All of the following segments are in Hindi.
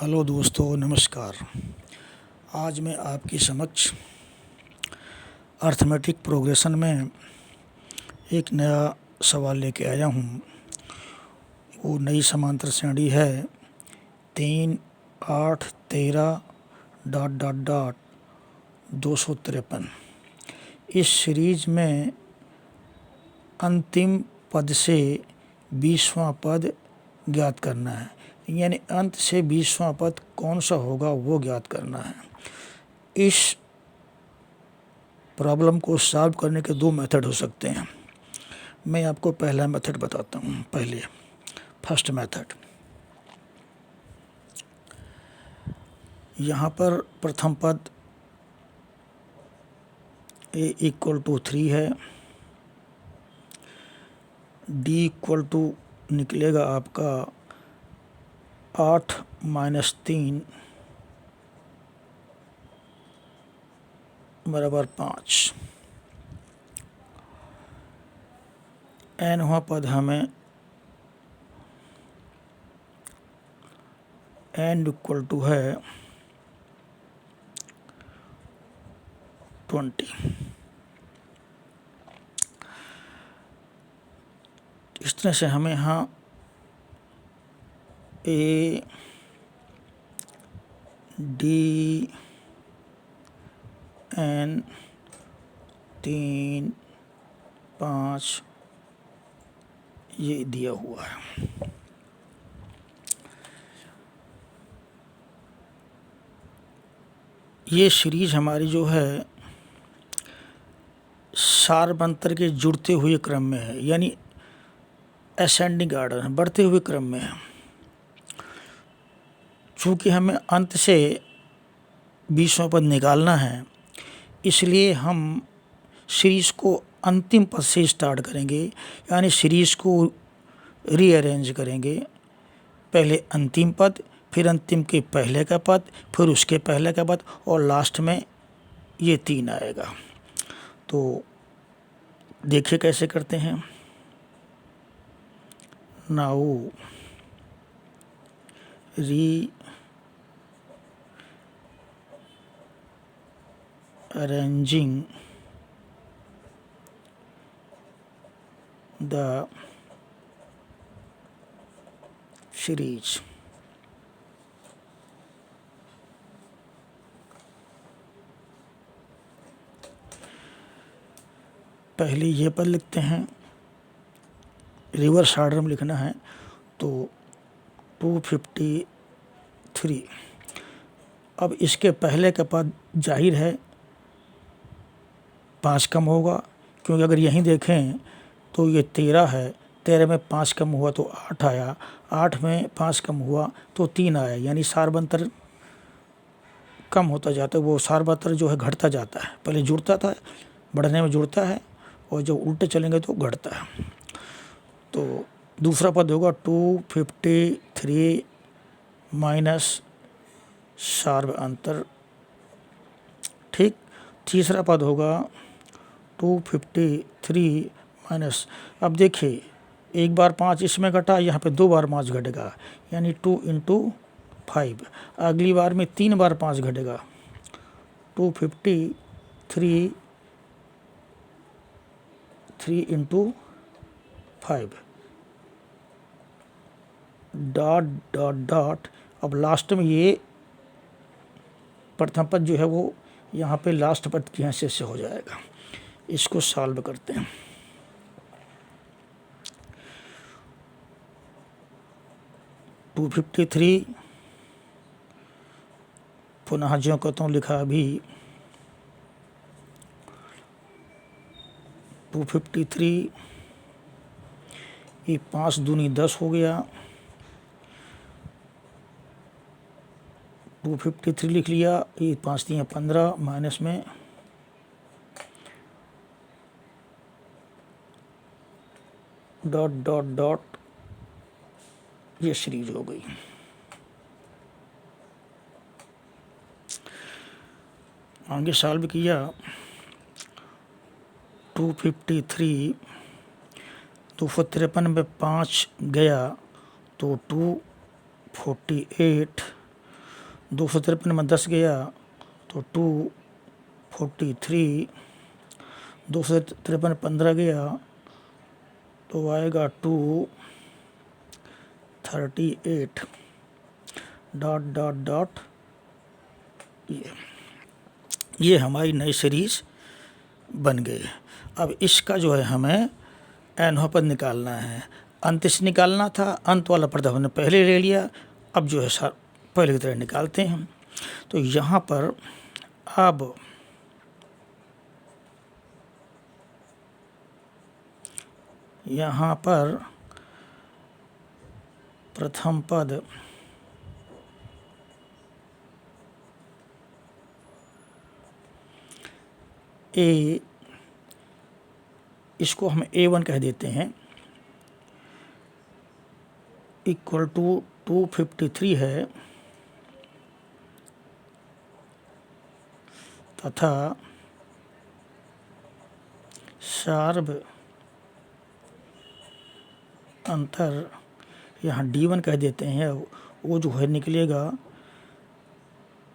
हेलो दोस्तों, नमस्कार। आज मैं आपके समक्ष अर्थमेटिक प्रोग्रेशन में एक नया सवाल लेके आया हूँ। वो नई समांतर श्रेणी है 3, 8, 13 डॉट डॉट डॉट 253। इस सीरीज में अंतिम पद से 20वां पद ज्ञात करना है, यानी अंत से 20वां पद कौन सा होगा वो ज्ञात करना है। इस प्रॉब्लम को सॉल्व करने के दो मेथड हो सकते हैं। मैं आपको पहला मेथड बताता हूँ। पहले फर्स्ट मेथड, यहाँ पर प्रथम पद a = 3 है, d = निकलेगा आपका 8 - 3 = 5। nवां पद हमें n = है 20। इस तरह से हमें यहाँ a, d, n 3, 5 ये दिया हुआ है। ये सीरीज हमारी जो है सारबंतर के जुड़ते हुए क्रम में है, यानी असेंडिंग आर्डर है, बढ़ते हुए क्रम में है। चूँकि हमें अंत से 20वां पद निकालना है, इसलिए हम सीरीज को अंतिम पद से स्टार्ट करेंगे, यानी सीरीज को रीअरेंज करेंगे। पहले अंतिम पद, फिर अंतिम के पहले का पद, फिर उसके पहले का पद, और लास्ट में ये 3 आएगा। तो देखिए कैसे करते हैं। Now rearranging the series। पहले ये पद लिखते हैं, रिवर्स ऑर्डर में लिखना है। तो 253। अब इसके पहले का पद जाहिर है 5 कम होगा, क्योंकि अगर यहीं देखें तो ये 13 है, 13 में 5 कम हुआ तो 8 आया, 8 में 5 कम हुआ तो 3 आया, यानी सारबंतर कम होता जाता है। वो सारबंतर जो है घटता जाता है। पहले जुड़ता था, बढ़ने में जुड़ता है, और जब उल्टे चलेंगे तो घटता है। तो दूसरा पद होगा 253 माइनस सारबंतर। ठीक। तीसरा पद होगा 253 माइनस, अब देखिए एक बार 5 इसमें घटा, यहाँ पे 2 बार 5 घटेगा, यानी 2 × 5। अगली बार में 3 बार 5 घटेगा, 253 3 × 5 डॉट डॉट डॉट। अब लास्ट में ये प्रथम पद जो है वो यहाँ पे लास्ट पद की हैसियत से हो जाएगा। इसको सॉल्व करते हैं। टू 253 पुनः ज्यों कहता हूँ लिखा अभी 253, ये 5 दूनी 10 हो गया। 253 लिख लिया, ये 5 3 15 माइनस में डॉट डॉट डॉट, ये सीरीज हो गई। आगे सॉल्व किया 253, 253 में 5 गया तो 248 253 में 10 गया तो 243, 253 में 15 गया तो आएगा 238 डॉट डॉट डॉट। ये हमारी नई सीरीज बन गई। अब इसका जो है हमें n पद निकालना है, अंत से निकालना था, अंत वाला पद हमने पहले ले लिया, अब जो है पहले की तरह निकालते हैं। तो यहाँ पर अब यहाँ पर प्रथम पद ए, इसको हम A1 कह देते हैं, इक्वल टू 253 है तथा सार्व अंतर यहाँ D1 कह देते हैं, वो जो है निकलेगा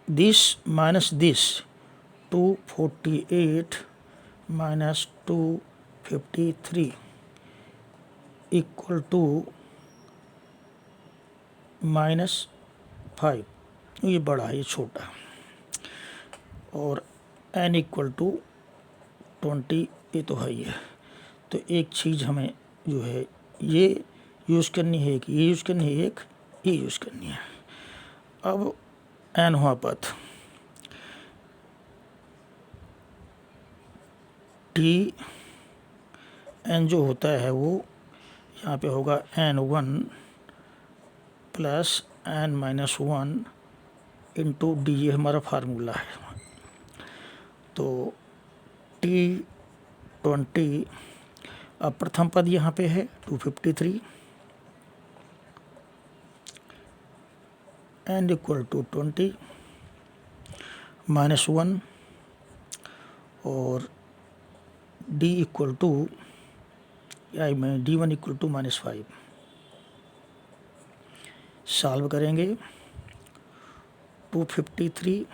this minus this, 248 minus 253 equal to -5। ये बड़ा है, ये छोटा, और n इक्वल टू 20, ये तो है ही है। तो एक चीज़ हमें जो है ये यूज़ करनी है, एक ये यूज़ करनी है, एक ये यूज़ करनी है। अब n हुआ पद t n जो होता है वो यहाँ पे होगा n1 plus n-1 into D, ये हमारा फार्मूला है। तो T20, अब प्रथम पद यहाँ पे है 253, n इक्वल टू 20 -1 और d equal to D1 equal to -5। Solve करेंगे 253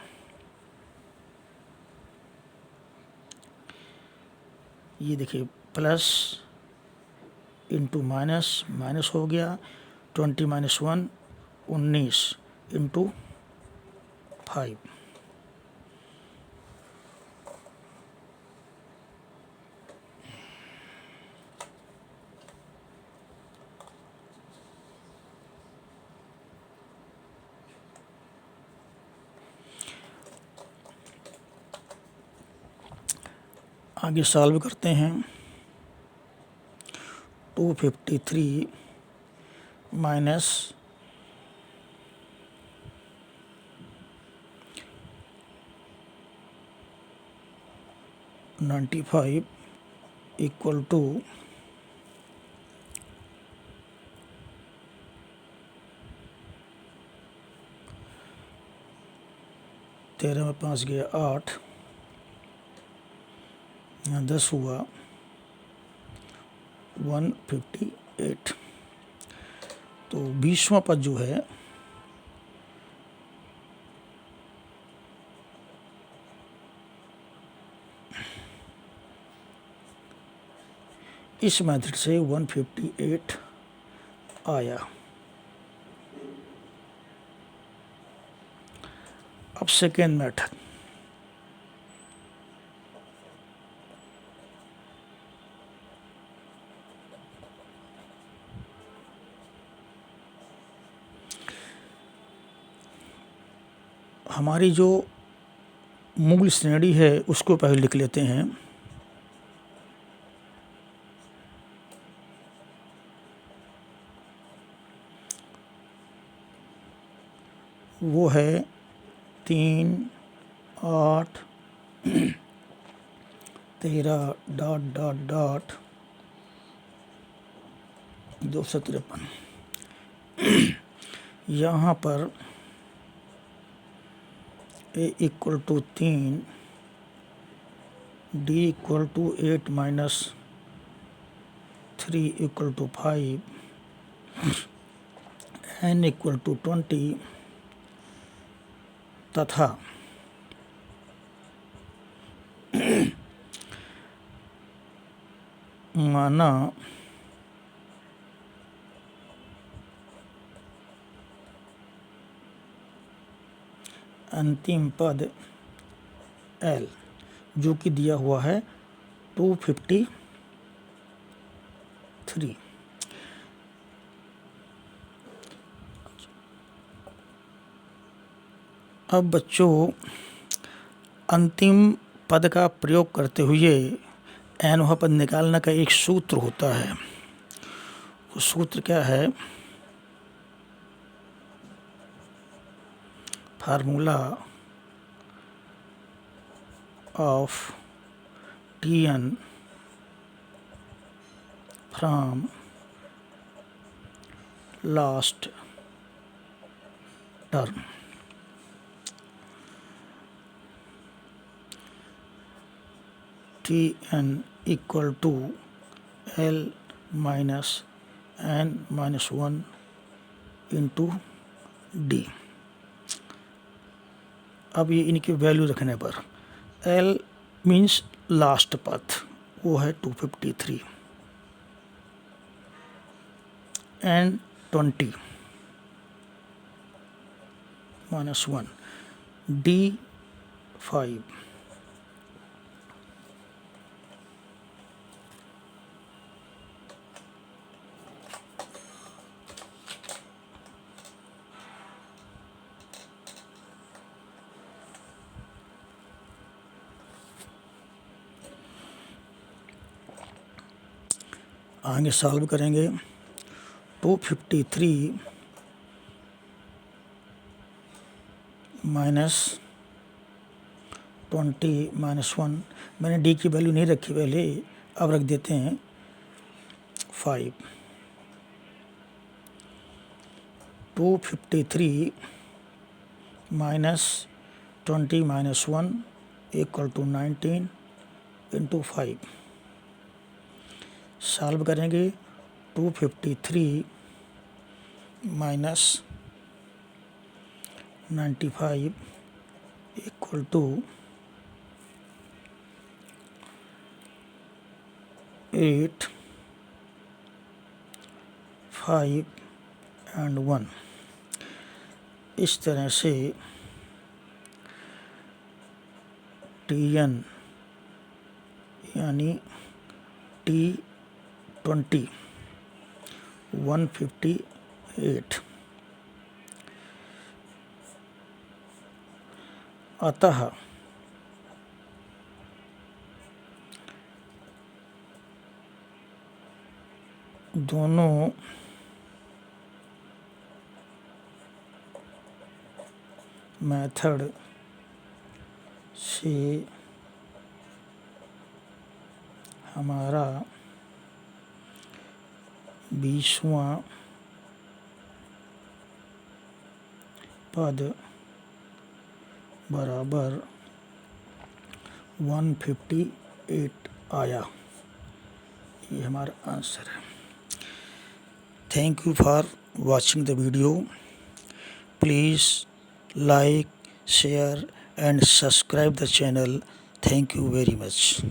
ये देखिए प्लस इंटू माइनस, माइनस हो गया, 20 - 1 19 इंटू 5। आगे सॉल्व करते हैं। 253 माइनस 95 इक्वल टू 13 में 5 गया 8, 10 हुआ 158। तो 20वां पद जो है इस मेथड से 158 आया। अब सेकेंड मेथड, हमारी जो मूल श्रेणी है उसको पहले लिख लेते हैं। वो है 3 8 13 डॉट डॉट डॉट 253। यहाँ पर a equal to 3, d equal to 8 minus 3 equal to 5, n equal to 20 तथा माना अंतिम पद L जो कि दिया हुआ है 253। अब बच्चों अंतिम पद का प्रयोग करते हुए n पद निकालने का एक सूत्र होता है। वो सूत्र क्या है? Formula of Tn from last term. Tn equal to L minus n minus 1 into D. अब ये इनकी वैल्यू रखने पर L मीन्स लास्ट पथ, वो है 253 एंड 20 माइनस 1 डी 5। आगे सॉल्व करेंगे। 253 माइनस 20 माइनस 1, मैंने डी की वैल्यू नहीं रखी पहले, अब रख देते हैं 5। 253 minus 20 minus 1 equal to 19 into 5। Solve करेंगे। 253 माइनस 95 इक्वल टू 8, 5 एंड 1। इस तरह से Tn यानी T20 158। अतः दोनों मेथड से हमारा 20वां पद बराबर 158 आया। ये हमारा आंसर है। Thank you for watching the video. Please like, share and subscribe the channel. Thank you very much.